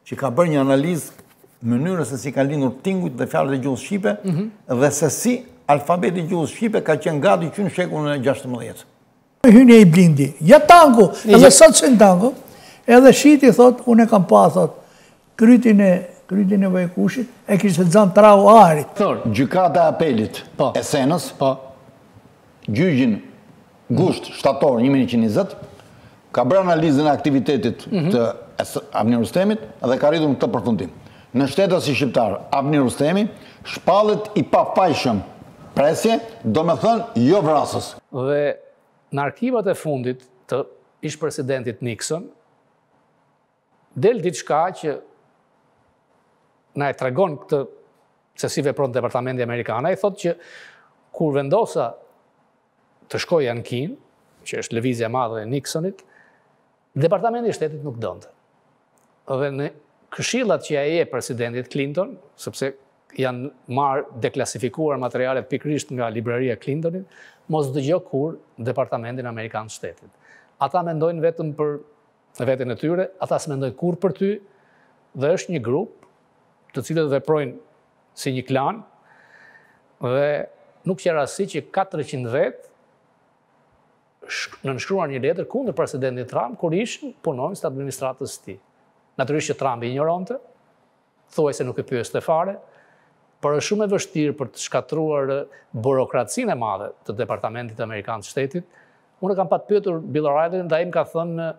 që ka bërë një analizë mënyrës se si ka lindur tingujt dhe fjalët e gjuhës shqipe dhe se si alfabeti i gjuhës shqipe ka qenë gati që në shekullin e 16. Hynje i blindi, ja tango, edhe sot që në tango, edhe shiti thot, unë e kam pa, thot, krytin e Vajkushit, e kishtë të zanë trau arit. Gjykata e apelit e Senës, gjyqin gusht shtator 1120, ka bërë analizën e aktivitetit të Avni Rustemit dhe ka rritur në këtë përfundim. Në shtetet si shqiptar, Avni Rustemi shpallet i papajshëm presje, do me thënë jo vrasës. Dhe në arkivat e fundit të ish presidentit Nixon, del diçka që na e tregon këtë se si vepron Departamenti Amerikan. Ai thotë që kur vendosa të shkoja në Kinë, që është lëvizja e madhe e Nixonit, Departamenti i Shtetit nuk donte. Dhe në këshillat që ai e presidentit Clinton, sepse janë marrë deklasifikuar materialet pikrisht nga libreria Clintonit, mos dëgjo kur Departamentin Amerikan të Shtetit. Ata mendojnë vetëm për veten e tyre, ata s'mendojnë kur për ty, dhe është një grup të cilët veprojnë si një klan, dhe nuk që rasti që 400 vetë në nënshkruar një letër kundër presidentit Trump, kur ishin punonjës të administratës të tij. Natyrisht që Trump i ignorante, thuaj se nuk e pyeste fare, por është shumë e vështirë për të shkatruar burokracinë e madhe të Departamentit Amerikan të Shtetit. Unë kam pat pyetur Bill O'Reilly dhe ai më ka thënë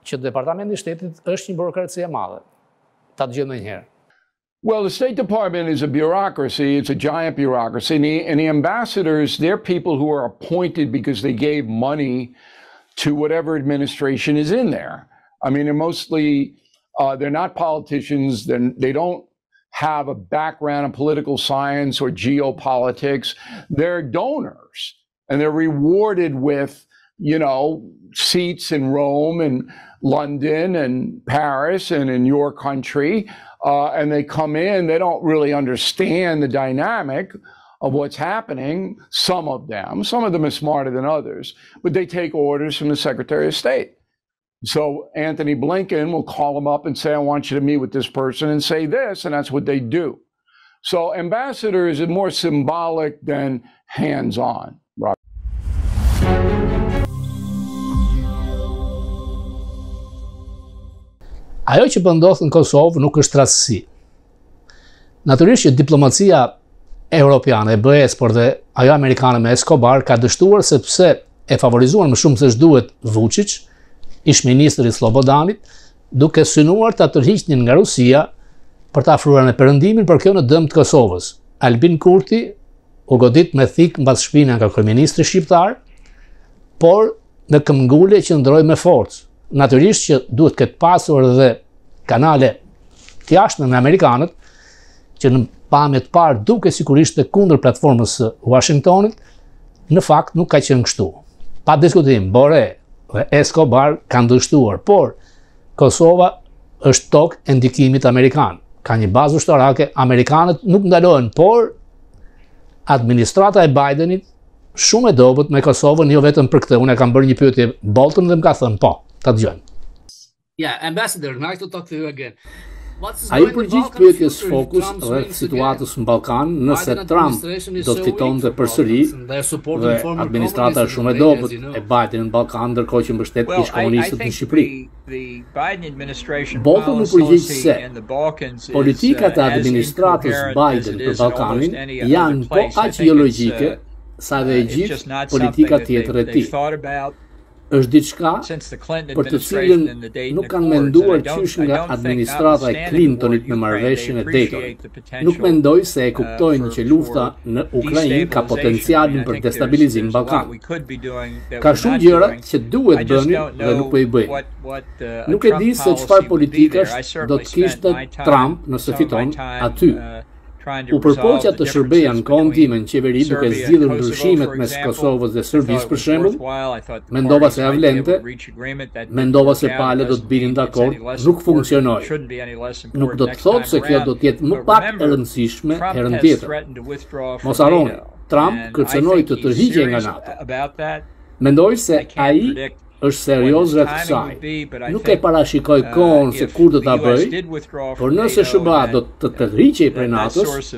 që Departamenti i Shtetit është një burokraci e madhe. Ta dëgjojmë një herë. Well, the State Department is a bureaucracy. It's a giant bureaucracy. And the ambassadors, they're people who are appointed because they gave money to whatever administration is in there. I mean, they're mostly, they're not politicians. They don't have a background in political science or geopolitics. They're donors, and they're rewarded with, seats in Rome and London and Paris and in your country. And they come in, they don't really understand the dynamic of what's happening, some of them are smarter than others, but they take orders from the Secretary of State. So Anthony Blinken will call them up and say, I want you to meet with this person and say this, and that's what they do. So ambassadors are more symbolic than hands-on. Ajo që po ndodh në Kosovë nuk është rastësi. Natyrisht që diplomacia europiane, e BE-s, por dhe ajo amerikane me Escobar ka dështuar sepse e favorizuar më shumë se ç'duhet Vucic, ish ministri i Slobodanit, duke synuar ta tërhiqnin nga Rusia për ta afruar në perëndimin për kjo në dëm të Kosovës. Albin Kurti u godit me thik mbas shpinën nga kryeministri shqiptar, por në këmbgulje që ndroi me forcë. Natyrisht që duhet këtë pasur dhe kanale të jashtme me Amerikanët, që në pamje të parë duke sikur ishte kundër platformës së Washingtonit, në fakt nuk ka qenë kështu. Pa diskutim, Borrell dhe Escobar kanë dështuar, por Kosova është tokë e ndikimit amerikan. Ka një bazë ushtarake, Amerikanët nuk ndalohen, por administrata e Bidenit shumë e dobët me Kosovën, jo vetëm për këtë. Unë kam bërë një pyetje Bolton dhe më ka thënë po. Ta dëgjojmë. Yeah, Ambassador, nice to talk to you again. Ai përgjigj pyetjes FOKUS rreth situatës në Ballkan, nëse Trump do të fitonte përsëri dhe administrata shumë e dobët e Bidenit në Ballkan, ndërkohë që mbështet ish komunistët në Shqipëri. Bolton u përgjigj se politikat e administratës Biden për Ballkanin janë po aq ideologjike sa dhe e gjithë politika tjetër e tij. Është diçka për të cilën nuk kanë menduar qysh nga administrata e Clintonit me marrëveshjen e Daytonit. Nuk mendoj se e kuptojnë që lufta në Ukrainë ka potencialin për destabilizim në Ballkan. Ka shumë gjëra që duhet bënin dhe nuk po i bëjnë. Nuk e di se çfarë politikash do të kishte Trump nëse fiton aty. U përpoqja të shërbeja në kohën time në qeveri duke zgjidhur ndryshimet mes Kosovës dhe Serbisë për shembull, mendova se ja vlente, mendova se palët do të binin dakord, nuk funksionoi. Nuk do të thotë se kjo do të jetë më pak e rëndësishme herën tjetër. Mos harroni, Trump kërcënoi të tërhiqej nga NATO. Mendoj se ai është serioz rreth kësaj. Nuk e parashikoj kohën se kur do ta bëj, por nëse SBA do të tërhiqej prej NATO-s,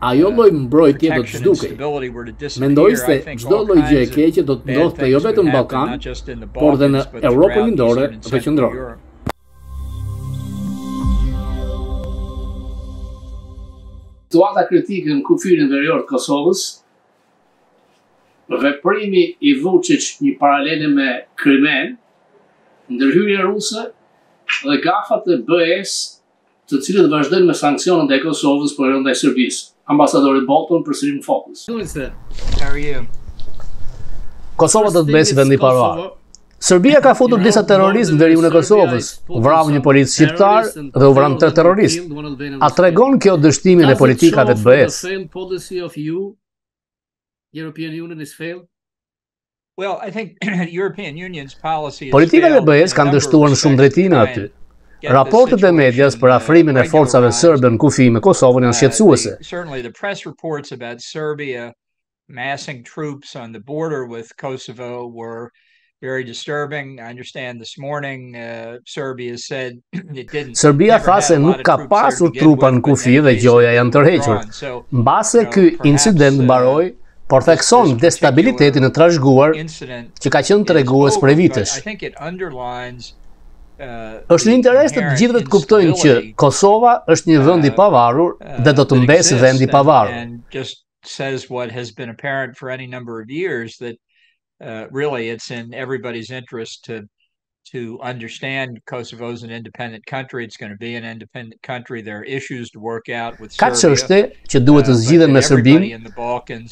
ajo lloj mbrojtje do të zhdukej. Mendoj se çdo lloj gjë e keqe do të ndodhte jo vetëm në Ballkan, por edhe në Europën Lindore dhe Qendrore. Situata kritike në kufirin verior të Kosovës, veprimi i Vucic një paralele me Kinenen, ndërhyrje ruse dhe gafat e BE-s, të cilët vazhdojnë me sanksionet ndaj Kosovës por edhe ndaj Serbisë. Ambasadori Bolton përsëri në FOKUS. Kosova do të bëjë vendi i pavarur. Serbia ka futur disa terroristë në veriun e Kosovës, vrau një policë shqiptar dhe u vran 3 terroristë. A tregon kjo dështimin e politikave të BE-s? Politikat e BE-s kanë dështuar në shumë drejtime aty. Raportet e medias për afrimin e forcave serbe në kufi me Kosovën janë shqetësuese. Certainly the press reports about Serbia massing troops on the border with Kosovo were very disturbing. I understand this morning Serbia said it didn't. Serbia tha se nuk ka pasur trupa në kufi dhe gjoja janë tërhequr. Mbase ky incident mbaroi, por thekson destabilitetin e trashëguar që ka qenë tregues prej vitesh. Është në interes të gjithëve të kuptojnë që Kosova është një vend i pavarur dhe do të mbesë vend i pavarur. Says what has been apparent for any number of years that really it's in everybody's interest to understand Kosovo is an independent country. It's going to be an independent country. There are issues to work out with Serbia. Ka çështje që duhet të zgjidhen me Serbinë,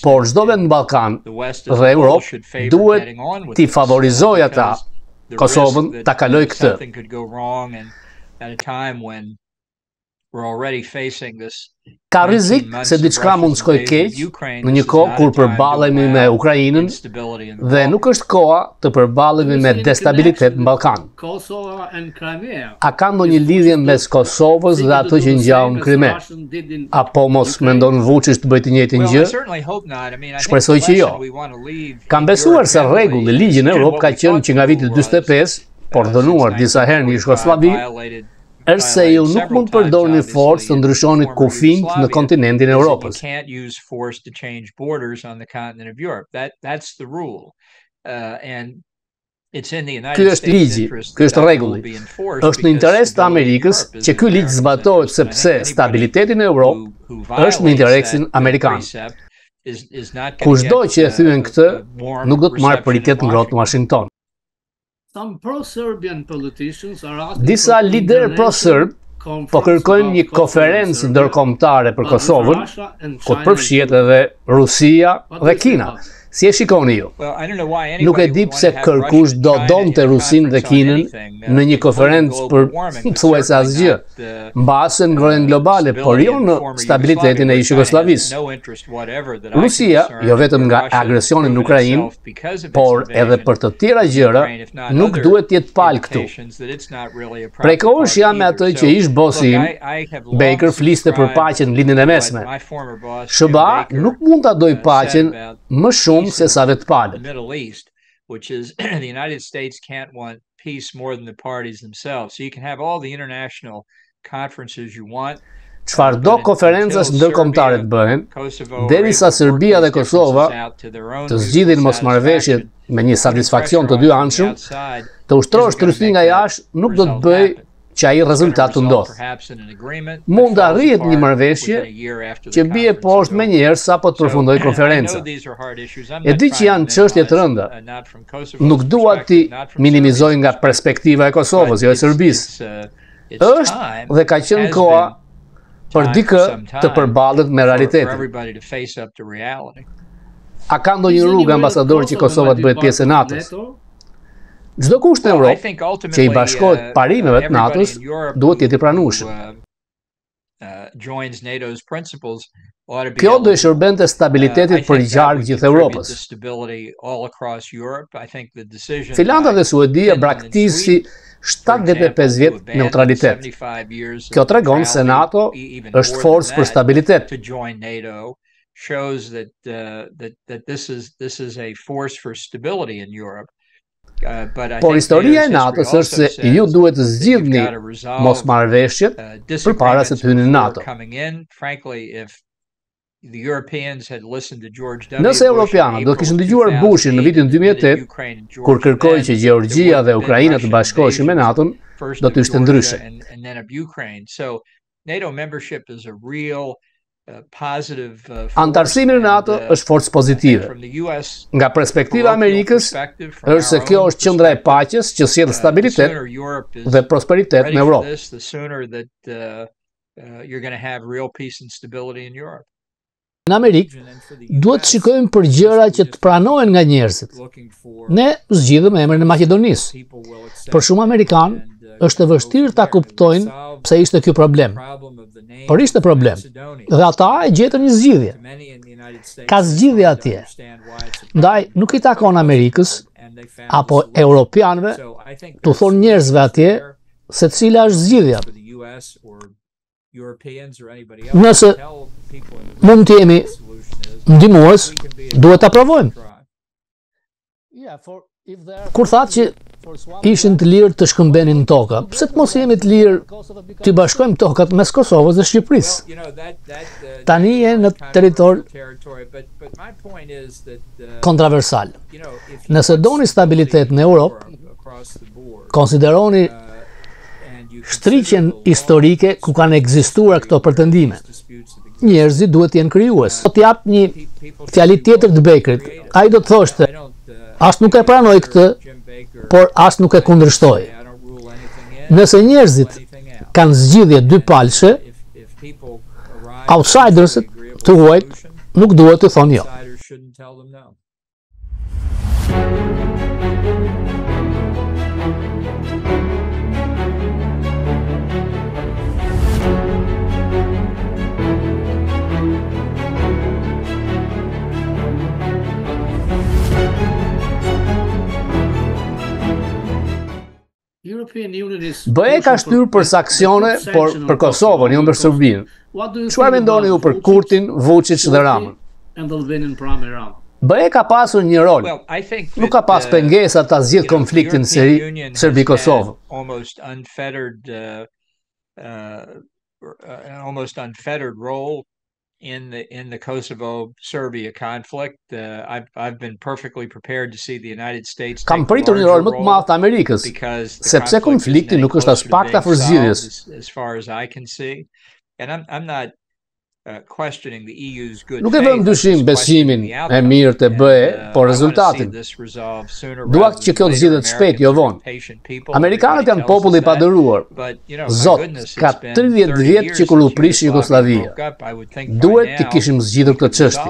por çdo vend në Ballkan dhe Europë duhet t'i favorizojë ata. Kosovën ta kaloj këtë. Ka rrezik se diçka mund të shkojë keq në një kohë kur përballemi me Ukrainën dhe nuk është koha të përballemi me destabilitet në Ballkan. A ka ndonjë lidhje mes Kosovës dhe ato që ngjau në Krime? Apo mos mendon Vucic të bëjë të njëjtën gjë? Shpresoj që jo. Kam besuar se rregulli i ligjit në Europë ka qenë që nga viti 45, por dënuar disa herë në Jugosllavi, është se ju nuk mund të përdorni forcë të ndryshoni kufijt në kontinentin e Europës. Ky është ligji, ky është rregulli. Është në interes të Amerikës që ky ligj zbatohet sepse stabiliteti në Europë është në interesin amerikan. Kushdo që e thyen këtë, nuk do të marrë pritet ngrohtë në Washington. Disa lider pro-serb po kërkojnë një konferencë ndërkombëtare për Kosovën, ku të përfshihet edhe Rusia dhe Kina. Si e shikoni ju? Nuk e di pse kërkush do donte Rusin dhe Kinën në një konferencë për thuajse asgje. Mbase ngrohen globale, por jo në stabilitetin e Jugosllavisë. Rusia, jo vetëm nga agresioni në Ukrainë, por edhe për të tjera gjëra, nuk duhet të jetë palë këtu. Prej kohësh jam me atë që ish bosi im, Baker fliste për paqen në lindjen e mesme. SBA nuk mund ta dojë paqen më shumë se sa vetë palët. Which is the United States can't want peace more than the parties themselves. So you can have all the international conferences you want. Çfarë do konferencash ndërkombëtare të bëhen, derisa Serbia dhe Kosova të zgjidhin mosmarrëveshjet me një satisfaksion të dy anshëm, të ushtrosh tërësi nga jashtë nuk do të bëj që ai rezultat të ndodhë. Mund të arrihet një marrëveshje që bie poshtë me njerë sa po të përfundoj konferenca. E di që janë çështje të rënda. Nuk dua ti minimizoj nga perspektiva e Kosovës, jo e Serbisë. Është dhe ka qenë koha për dikë të përballet me realitetin. A ka ndonjë rrugë ambasador që Kosova të bëhet pjesë e NATO-s? Çdo kusht në Europë që i bashkohet parimeve të NATO-s duhet të jetë i pranueshëm. Kjo do i shërbente stabilitetit për gjarë gjithë Europës. Finlanda dhe Suedia braktisi 75 vjet neutralitet. Kjo tregon se NATO është forcë për stabilitet. Shows that this is a force for stability in Europe. Por historia e NATO-s është se ju duhet të zgjidhni mosmarrëveshjet përpara se të hyni në NATO. Nëse europianët do të kishin dëgjuar Bushin në vitin 2008, kur kërkoi që Gjeorgjia dhe Ukraina të bashkoheshin me NATO-n, do të ishte ndryshe. Antarësimi në NATO është forcë pozitive. Nga perspektiva e Amerikës, është se kjo është qendra e paqes që sjell stabilitet dhe prosperitet në Europë. Në Amerikë, duhet të shikojmë për gjëra që të pranohen nga njerëzit. Ne zgjidhëm emrin e Maqedonisë. Për shumë amerikanë, është e vështirë ta kuptojnë pse ishte ky problem. Por ishte problem, dhe ata e gjetën një zgjidhje. Ka zgjidhje atje. Ndaj, nuk i takon Amerikës apo europianëve të thonë njerëzve atje se cila është zgjidhja. Nëse mund të jemi ndihmues, duhet ta provojmë. Kur thatë që ishin të lirë të shkëmbenin në toka, pse të mos jemi të lirë të bashkojmë tokat mes Kosovës dhe Shqipërisë? Tani je në territor kontroversal. Nëse doni stabilitet në Europë, konsideroni shtriqen historike ku kanë ekzistuar këto pretendime. Njerëzit duhet të jenë krijues. Do të jap një fjali tjetër të Bekrit. Ai do të thoshte, as nuk e pranoj këtë, por as nuk e kundërshtoj. Nëse njerëzit kanë zgjidhje dypalshe, outsidersit të huajt nuk duhet të thonë jo. BE ka shtyr për saksione, por për Kosovën, jo për Serbinë. Çfarë mendoni ju për Kurtin, Vucic dhe Ramën? BE ka pasur një rol. Nuk ka pas pengesa ta zgjidhë konfliktin Serbi-Kosovë. Almost unfettered role in the Kosovo-Serbia conflict. I've been perfectly prepared to see the United States take Kam pritur një rol më të madh të Amerikës, sepse konflikti nuk është as pak afër zgjidhjes. As far as I can see, and I'm not questioning the EU's good faith. Nuk e vëm dyshim besimin e mirë të BE, por rezultatin. Dua që kjo të zgjidhet shpejt, jo vonë. Amerikanët janë popull i padëruar. Zot, ka 30 vjet që kur u prish Jugosllavia. Duhet të kishim zgjidhur këtë çështje.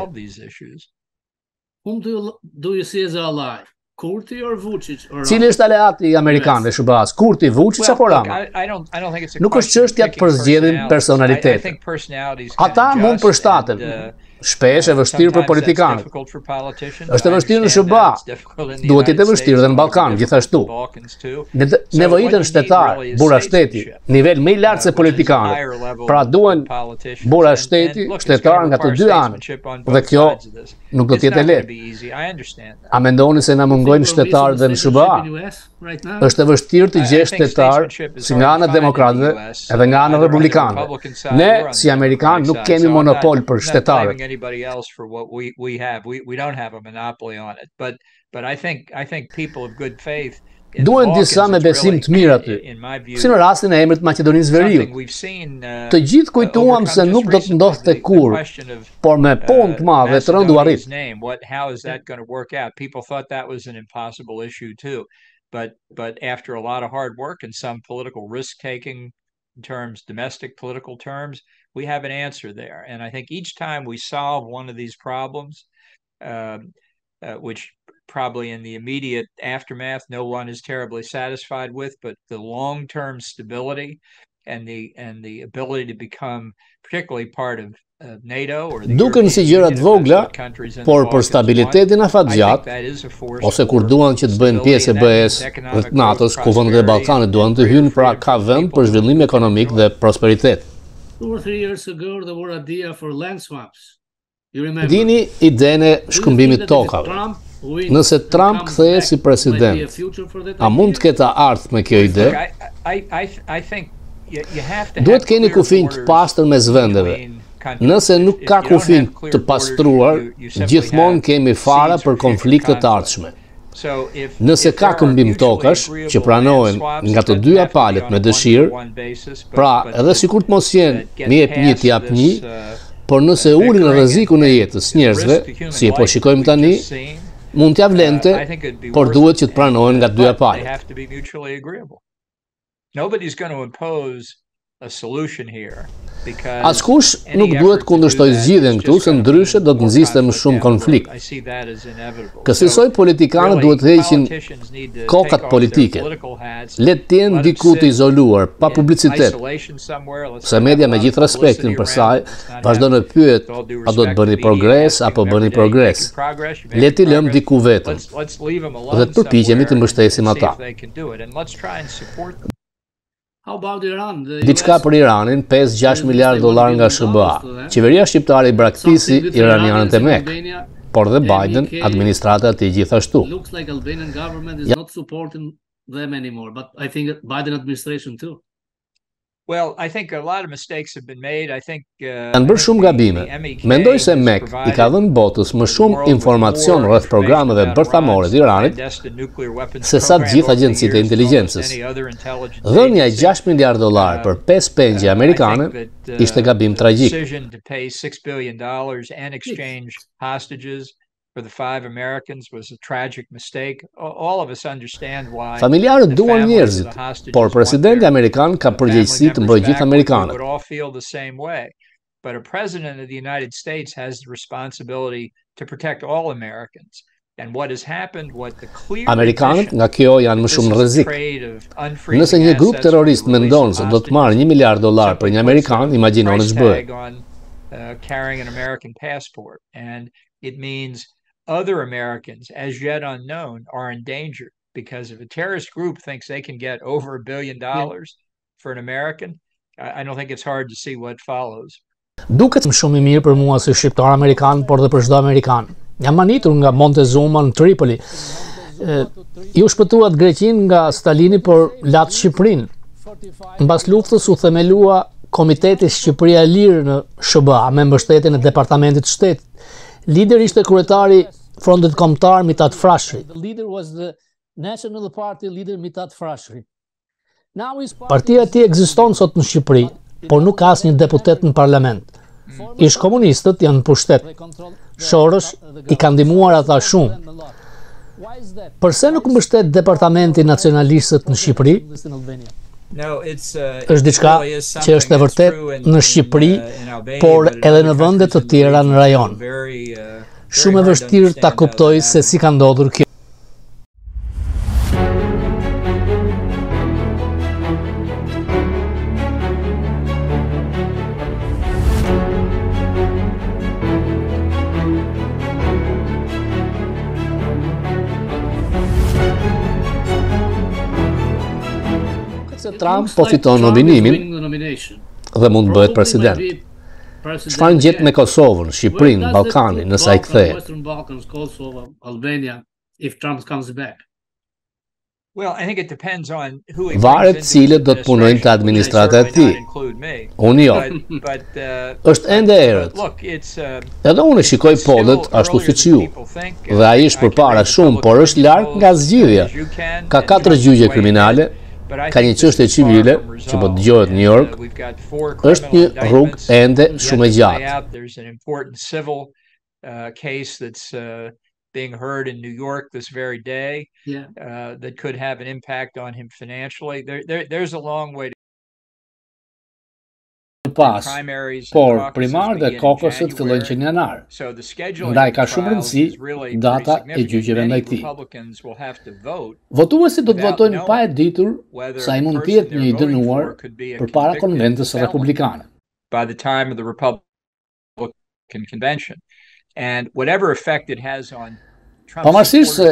Cili është aleati i Amerikanëve SBA-s? Kurti, Vucic apo Rama? Nuk është çështja të përzgjedhin personalitetin. Ata mund përshtaten. Shpesh e vështirë për politikanët. Është e vështirë në SBA. Duhet të jetë e vështirë dhe në Ballkan, gjithashtu. Nevojitën shtetar, bura shteti, nivel më i lartë se politikanët. Pra duhen bura shteti, shtetar nga të dy anët. Dhe kjo nuk do të jetë e lehtë. A mendoni se na mungojnë shtetarë dhe në SBA? Është e vështirë të gjesh shtetar si nga ana e demokratëve edhe nga ana e republikanëve. Ne si amerikanë nuk kemi monopol për shtetarët. Anybody else for what we have. We don't have a monopoly on it. But I think people of good faith duhen disa me besim të mirë aty, si në rastin e emrit Maqedonisë Veriut. Të gjithë kujtuam se nuk do të ndodhte kurrë, por me punë të madhe të rëndu arrit. How is that going to work out? People thought that was an impossible issue too. But after a lot of hard work and some political risk-taking in terms, domestic political terms, we have an answer there. And I think each time we solve one of these problems, which probably in the immediate aftermath no one is terribly satisfied with, but the long-term stability and the ability to become particularly part of NATO or the duken si gjërat vogla, por për stabilitetin afatgjat, ose kur duan që të bëjnë pjesë e BE-s dhe të NATO-s, ku vendet e Ballkanit duan të hyjnë, pra ka vend për zhvillim ekonomik dhe prosperitet. 2 or 3 years ago there were idea for land swaps. Dini idenë e shkëmbimit tokave. Nëse Trump kthehet si president, a mund të ketë ardhur me kjo ide? Duhet keni kufij të pastër mes vendeve. Nëse nuk ka kufij të pastruar, gjithmonë kemi fara për konflikte të ardhshme. Nëse ka këmbim tokash që pranohen nga të dyja palët me dëshirë, pra edhe sikur të mos jenë mi jep një t'jap një, por nëse ulin në rreziku në jetës njerëzve, si e po shikojmë tani, mund t'ja vlente, por duhet që të pranohen nga të dyja palët. Askush nuk duhet kundërshtoj zgjidhjen këtu, se ndryshe do të nxiste më shumë konflikt. Kësaj politikanët duhet të heqin kokat politike. Le të jenë diku të izoluar, pa publicitet. Se media, me gjithë respektin për saj, vazhdon të pyet a do të bëni progres apo bëni progres. Le t'i lëm diku vetëm dhe të përpiqemi të mbështesim ata. Diçka për Iranin, 5-6 miliard dollar nga SBA. Qeveria shqiptare i braktisë iranianët e Mek, por dhe Biden, administrata e tij gjithashtu. Kanë bërë shumë gabime. Mendoj se Mek i ka dhënë botës më shumë informacion rreth programeve bërthamore të Iranit se sa të gjithë agjencitë e inteligjencës. Dhënia e 6 miliard dollar për 5 pengje amerikane ishte gabim tragjik. Familjarët duan njerëzit, por presidenti amerikan ka përgjegjësi të mbrojë gjithë amerikanët. Amerikanët nga kjo janë më shumë në rrezik. Nëse një grup terrorist mendon se do të marrë 1 miliard dollar për një amerikan, imagjinoni ç'bëhet. Other Americans, as yet unknown, are in danger because if a terrorist group thinks they can get over $1 billion for an American, I don't think it's hard to see what follows. Duket shumë i mirë për mua si shqiptar amerikan, por dhe për çdo amerikan. Jam manitur nga Montezuma në Tripoli. Ju shpëtuat Greqinë nga Stalini, por latë Shqipërinë. Mbas luftës u themelua Komiteti Shqipëria e Lirë në SBA me mbështetjen e Departamentit të Shtetit. Lider ishte kryetari Frontit Kombëtar Mithat Frashëri. Partia e tij ekziston sot në Shqipëri, por nuk ka asnjë deputet në parlament. Ish komunistët janë në pushtet. Shorosh i ka ndihmuar ata shumë. Përse nuk mbështet Departamenti Nacionalistët në Shqipëri? Është diçka që është e vërtet në Shqipëri, por edhe në vende të tjera në rajon. Shumë e vështirë ta kuptoj se si ka ndodhur kjo. Trump po fiton nominimin dhe mund bëhet president. Çfarë gjet me Kosovën, Shqipërinë, Ballkanin nëse ai kthehet? Varet cilët do të punojnë të administrata e tij. Unë jo. Është ende erët. Edhe unë shikoj pollet ashtu siç ju. Dhe ai është përpara shumë, por është larg nga zgjidhja. Ka 4 gjyqe kriminale. Ka një çështje civile që po dëgohet në New York. Është një rrugë ende shumë e gjatë. Being heard in New York this very day that could have an impact on him financially. There's a long way pas, por primarët dhe kokosit fillojnë që në janar. Ndaj ka shumë rëndësi data e gjyqeve ndaj tij. Votuesit do të votojnë pa e ditur sa i mund të jetë një i dënuar përpara konventës republikane. By the time of the Republican convention, and whatever effect it has on Pavarësisht se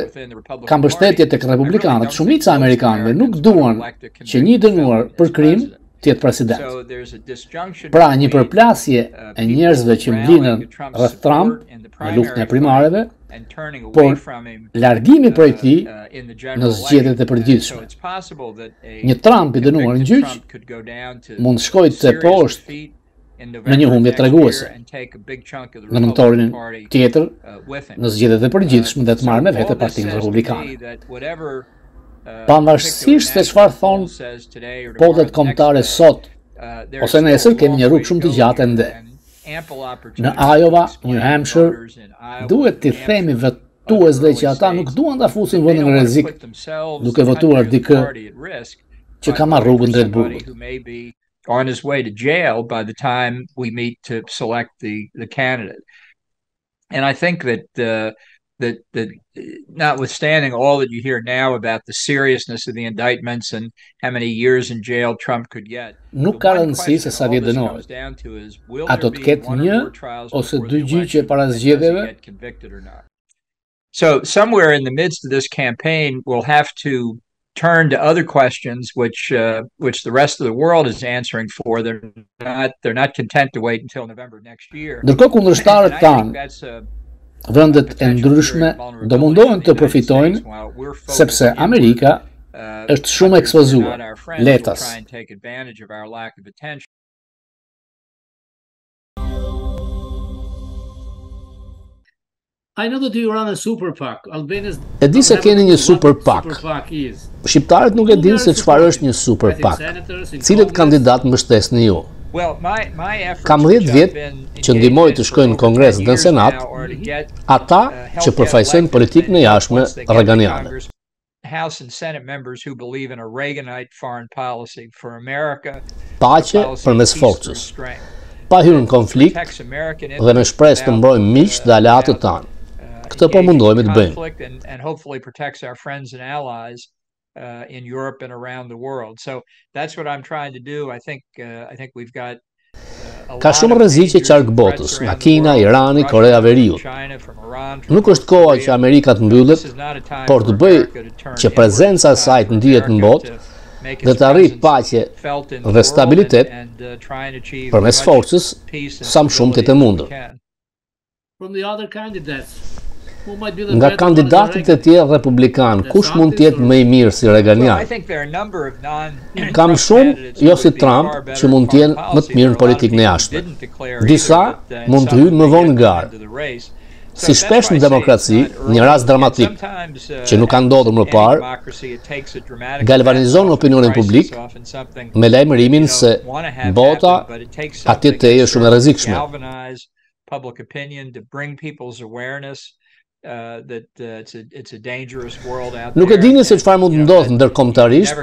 ka mbështetje tek republikanët, shumica e amerikanëve nuk duan që një i dënuar për krim të jetë president. Pra, një përplasje e njerëzve që mblinën rreth Trump në luftën e primareve por largimi prej tij në zgjedhjet e përgjithshme. Një Trump i dënuar në gjyq mund shkojë te poshtë në një humbje treguese në nëntorin tjetër në zgjedhjet e përgjithshme dhe të marrë me vete Partinë Republikane. Pavarësisht se çfarë thonë potet kombëtare sot ose nesër, kemi një rrugë shumë të gjatë ende. Në Iowa, New Hampshire, duhet t'i themi votuesve që ata nuk duan ta fusin vendin në rrezik duke votuar dikë që ka marrë rrugën drejt burgut. On his way to jail by the time we meet to select the candidate. And I think that notwithstanding all that you hear now about the seriousness of the indictments and how many years in jail Trump could get, nuk ka rëndësi se sa vjet dënohet. Ato të ketë një ose dy gjyqe para zgjedhjeve. So somewhere in the midst of this campaign, we'll have to turn to other questions which the rest of the world is answering for. They're not content to wait until November next year. Ndërkohë kundërshtarët tanë, vendet e ndryshme do mundohen të profitojnë sepse Amerika është shumë ekspozuar, letas. I know that you run a super PAC. Albanians E di se keni një super PAC. Shqiptarët nuk e dinë se çfarë është një super PAC. Cilët kandidat mbështesni ju? Kam 10 vjet që ndihmoj të shkojnë në Kongres dhe në Senat ata që përfaqësojnë politikën e jashtme reaganiane. House and Senate members who believe in a Reaganite foreign policy for America. Paqe përmes forcës. Pa hyrë në konflikt dhe me shpresë të mbrojmë miqtë dhe aleatët tanë. Këtë po mundohemi të bëjmë. And hopefully protects our friends and allies in Europe and around the world. So that's what I'm trying to do. I think we've got Ka shumë rreziqe qark botës, nga Kina, Irani, Korea e Veriut. Nuk është koha që Amerika të mbyllet, por të bëjë që prezenca e saj të ndihet në botë dhe të arrijë paqe dhe stabilitet përmes forcës sa më shumë të mundur. Nga kandidatët e tjerë republikan, kush mund të jetë më i mirë si reaganian? Kam shumë, jo si Trump, që mund të jenë më të mirë në politikën e jashtme. Disa mund të hyjnë më vonë në garë. Si shpesh në demokraci, një rast dramatik që nuk ka ndodhur më parë, galvanizon opinionin publik me lajmërimin se bota atje është shumë e rrezikshme. Nuk e dini se çfarë mund të ndodhë ndërkombëtarisht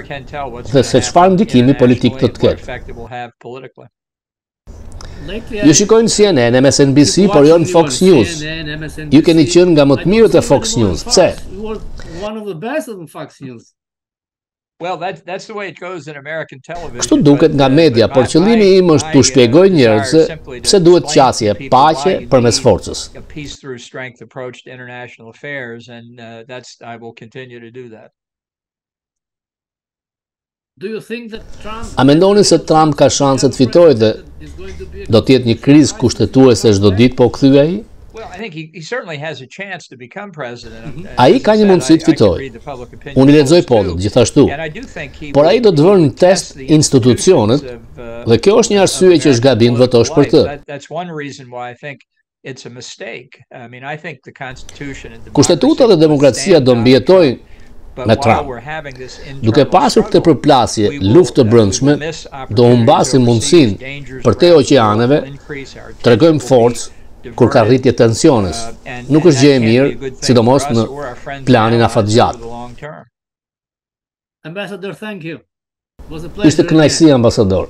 dhe se çfarë ndikimi politik do të ketë. Ju shikojnë CNN, MSNBC, por jo në FOKUS News. Ju keni qenë nga më të mirët e FOKUS News. Pse? Kështu duket nga media, por qëllimi im është t'u shpjegoj njerëzve pse duhet qasje paqe përmes forcës. A mendoni se Trump ka shanse të fitojë dhe do të jetë një krizë kushtetuese çdo ditë po kthye ai? Ai ka një mundësi të fitojë. Unë i lexoj pollet gjithashtu. Por ai do të vënë në test institucionet dhe kjo është një arsye që është gabim të votosh për të. Kushtetuta dhe demokracia do mbijetojnë me Trump. Duke pasur këtë përplasje, luftë të brendshme, do humbasim mundësinë për te oqeaneve, tregojmë forcë kur ka rritje tensiones. Nuk është gjë e mirë, sidomos në planin afatgjatë. Ishte kënaqësi, ambasador.